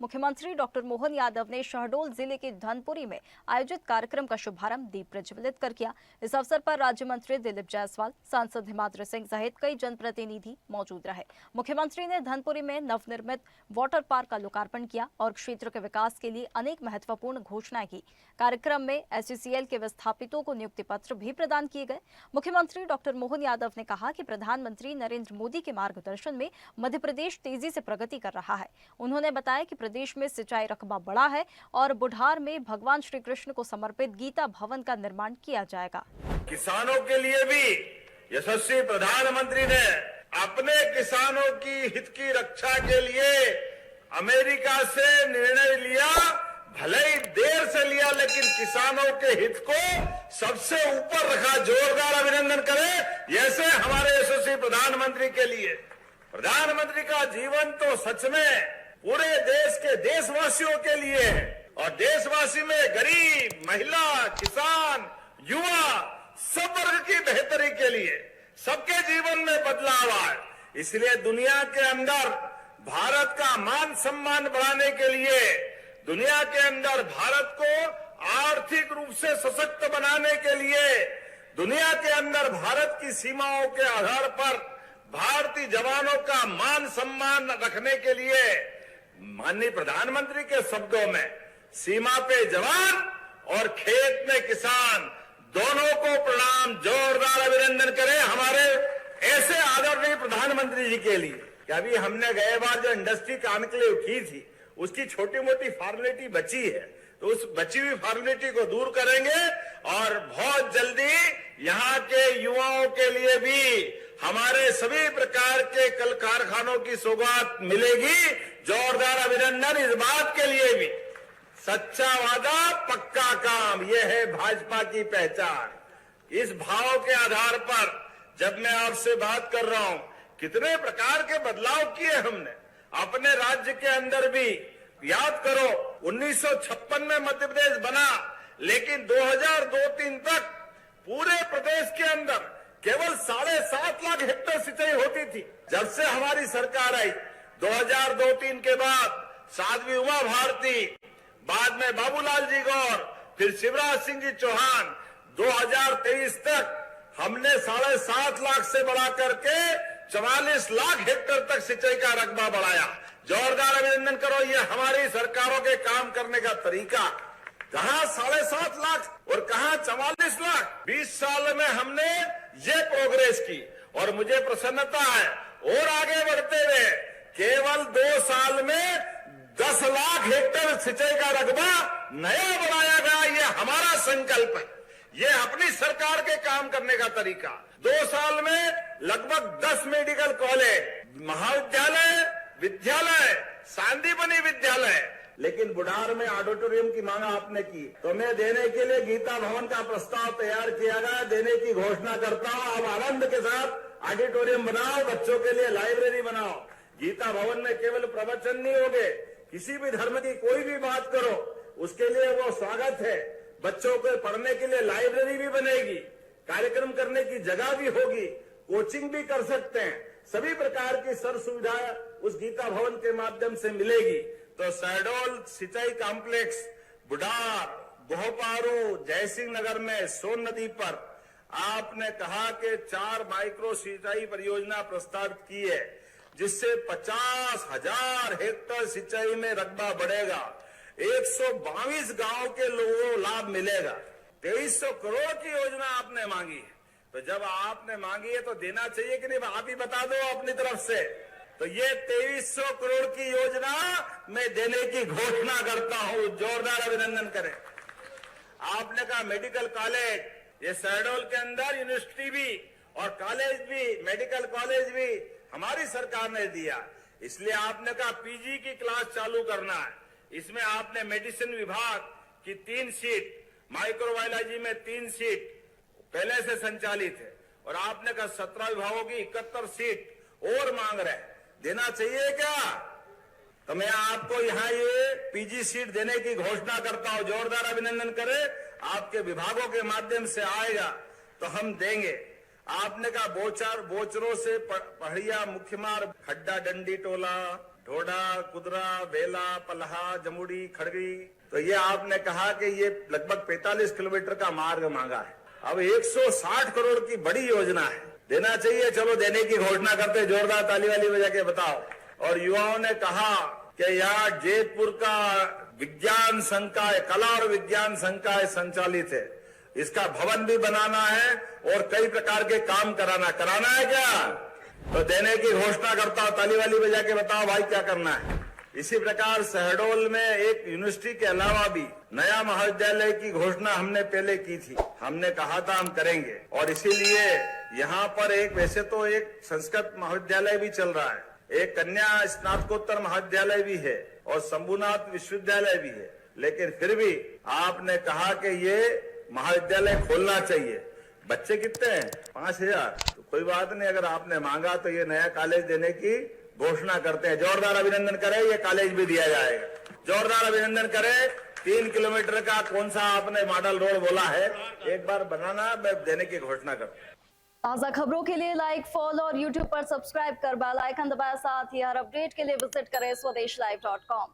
मुख्यमंत्री डॉक्टर मोहन यादव ने शहडोल जिले के धनपुरी में आयोजित कार्यक्रम का शुभारंभ दीप प्रज्वलित कर किया। इस अवसर पर राज्य मंत्री दिलीप जायसवाल, सांसद हिमाद्री सिंह सहित कई जनप्रतिनिधि मौजूद रहे। मुख्यमंत्री ने धनपुरी में नवनिर्मित वाटर पार्क का लोकार्पण किया और क्षेत्र के विकास के लिए अनेक महत्वपूर्ण घोषणाएं की। कार्यक्रम में SCCL के विस्थापितों को नियुक्ति पत्र भी प्रदान किए गए। मुख्यमंत्री डॉक्टर मोहन यादव ने कहा कि प्रधानमंत्री नरेंद्र मोदी के मार्गदर्शन में मध्य प्रदेश तेजी से प्रगति कर रहा है। उन्होंने बताया कि प्रदेश में सिंचाई रकबा बढ़ा है और बुढ़ार में भगवान श्री कृष्ण को समर्पित गीता भवन का निर्माण किया जाएगा। किसानों के लिए भी यशस्वी प्रधानमंत्री ने अपने किसानों की हित की रक्षा के लिए अमेरिका से निर्णय लिया। भले ही देर से लिया, लेकिन किसानों के हित को सबसे ऊपर रखा। जोरदार अभिनंदन करें ऐसे हमारे यशस्वी प्रधानमंत्री के लिए। प्रधानमंत्री का जीवन तो सच में पूरे देश के देशवासियों के लिए है और देशवासी में गरीब, महिला, किसान, युवा सब वर्ग की बेहतरी के लिए सबके जीवन में बदलाव आए। इसलिए दुनिया के अंदर भारत का मान सम्मान बढ़ाने के लिए, दुनिया के अंदर भारत को आर्थिक रूप से सशक्त बनाने के लिए, दुनिया के अंदर भारत की सीमाओं के आधार पर भारतीय जवानों का मान सम्मान रखने के लिए माननीय प्रधानमंत्री के शब्दों में सीमा पे जवान और खेत में किसान दोनों को प्रणाम। जोरदार अभिनंदन करें हमारे ऐसे आदरणीय प्रधानमंत्री जी के लिए। कि अभी हमने गए बार जो इंडस्ट्री कॉन्क्लेव की थी उसकी छोटी मोटी फॉर्मेलिटी बची है, तो उस बची हुई फॉर्मेलिटी को दूर करेंगे और बहुत जल्दी यहाँ के युवाओं के लिए भी हमारे सभी प्रकार के कल कारखानों की सौगात मिलेगी। जोरदार अभिनंदन इस बात के लिए भी। सच्चा वादा पक्का काम, यह है भाजपा की पहचान। इस भाव के आधार पर जब मैं आपसे बात कर रहा हूं, कितने प्रकार के बदलाव किए हमने अपने राज्य के अंदर भी। याद करो 1956 में मध्य प्रदेश बना, लेकिन 2002-03 तक पूरे प्रदेश के अंदर केवल 7.5 लाख हेक्टेयर सिंचाई होती थी। जब से हमारी सरकार आई 2002-03 के बाद साध्वी उमा भारती, बाद में बाबूलाल जी गौर, फिर शिवराज सिंह जी चौहान, 2023 तक हमने 7.5 लाख से बढ़ा करके 44 लाख हेक्टेयर तक सिंचाई का रकबा बढ़ाया। जोरदार अभिनंदन करो, ये हमारी सरकारों के काम करने का तरीका। कहां 7.5 लाख और कहां 44 लाख। 20 साल में हमने ये प्रोग्रेस की और मुझे प्रसन्नता है और आगे बढ़ते हुए केवल 2 साल में 10 लाख हेक्टेयर सिंचाई का रकबा नया बढ़ाया गया। ये हमारा संकल्प है, ये अपनी सरकार के काम करने का तरीका। 2 साल में लगभग 10 मेडिकल कॉलेज, महाविद्यालय, विद्यालय, सांदीपनि विद्यालय। लेकिन बुढ़ार में ऑडिटोरियम की मांग आपने की, तो मैं देने के लिए गीता भवन का प्रस्ताव तैयार किया गया, देने की घोषणा करता हूं। अब आनंद के साथ ऑडिटोरियम बनाओ, बच्चों के लिए लाइब्रेरी बनाओ। गीता भवन में केवल प्रवचन नहीं होंगे, किसी भी धर्म की कोई भी बात करो उसके लिए वो स्वागत है। बच्चों को पढ़ने के लिए लाइब्रेरी भी बनेगी, कार्यक्रम करने की जगह भी होगी, कोचिंग भी कर सकते हैं। सभी प्रकार की सर्व सुविधा उस गीता भवन के माध्यम से मिलेगी। तो शहडोल सिंचाई कॉम्प्लेक्स, बुढ़ार, गोहपारू, जयसिंह नगर में सोन नदी पर आपने कहा कि 4 माइक्रो सिंचाई परियोजना प्रस्तावित की है, जिससे 50,000 हेक्टेयर सिंचाई में रकबा बढ़ेगा। 122 गांव के लोगों को लाभ मिलेगा। 2300 करोड़ की योजना आपने मांगी है, तो जब आपने मांगी है तो देना चाहिए कि नहीं? आप ही बता दो अपनी तरफ से। तो ये 2300 करोड़ की योजना मैं देने की घोषणा करता हूं। जोरदार अभिनंदन करें। आपने कहा मेडिकल कॉलेज, ये शहडोल के अंदर यूनिवर्सिटी भी और कॉलेज भी, मेडिकल कॉलेज भी हमारी सरकार ने दिया। इसलिए आपने कहा पीजी की क्लास चालू करना है। इसमें आपने मेडिसिन विभाग की 3 सीट, माइक्रोबायोलॉजी में 3 सीट पहले से संचालित है और आपने कहा 17 विभागों की 71 सीट और मांग रहे। देना चाहिए क्या? तो मैं आपको यहाँ ये पीजी सीट देने की घोषणा करता हूं। जोरदार अभिनंदन करें। आपके विभागों के माध्यम से आएगा तो हम देंगे। आपने कहा बोचरों से पहड़िया, मुख्यमार, खड्डा डंडी टोला, ढोडा, कुदरा, बेला, पलहा, जमुड़ी, खड़गी, तो ये आपने कहा कि ये लगभग 45 किलोमीटर का मार्ग मांगा है। अब 160 करोड़ की बड़ी योजना है, देना चाहिए, चलो देने की घोषणा करते, जोरदार ताली वाली बजा के बताओ। और युवाओं ने कहा कि यहाँ जयपुर का विज्ञान संकाय, कला और विज्ञान संकाय संचालित है, इसका भवन भी बनाना है और कई प्रकार के काम कराना है क्या? तो देने की घोषणा करता हूं, ताली वाली बजा के बताओ भाई क्या करना है। इसी प्रकार शहडोल में एक यूनिवर्सिटी के अलावा भी नया महाविद्यालय की घोषणा हमने पहले की थी, हमने कहा था हम करेंगे, और इसीलिए यहाँ पर एक, वैसे तो एक संस्कृत महाविद्यालय भी चल रहा है, एक कन्या स्नातकोत्तर महाविद्यालय भी है और शंभुनाथ विश्वविद्यालय भी है, लेकिन फिर भी आपने कहा कि ये महाविद्यालय खोलना चाहिए। बच्चे कितने हैं? 5000। तो कोई बात नहीं, अगर आपने मांगा तो ये नया कॉलेज देने की घोषणा करते हैं। जोरदार अभिनंदन करें, ये कॉलेज भी दिया जाएगा। जोरदार अभिनंदन करें। 3 किलोमीटर का कौन सा आपने मॉडल रोड बोला है, एक बार बनाना, मैं देने की घोषणा करता हूं। ताज़ा खबरों के लिए लाइक, फॉलो और यूट्यूब पर सब्सक्राइब कर बेल आइकन दबाएं। साथ ही हर अपडेट के लिए विजिट करें स्वदेशलाइव.com।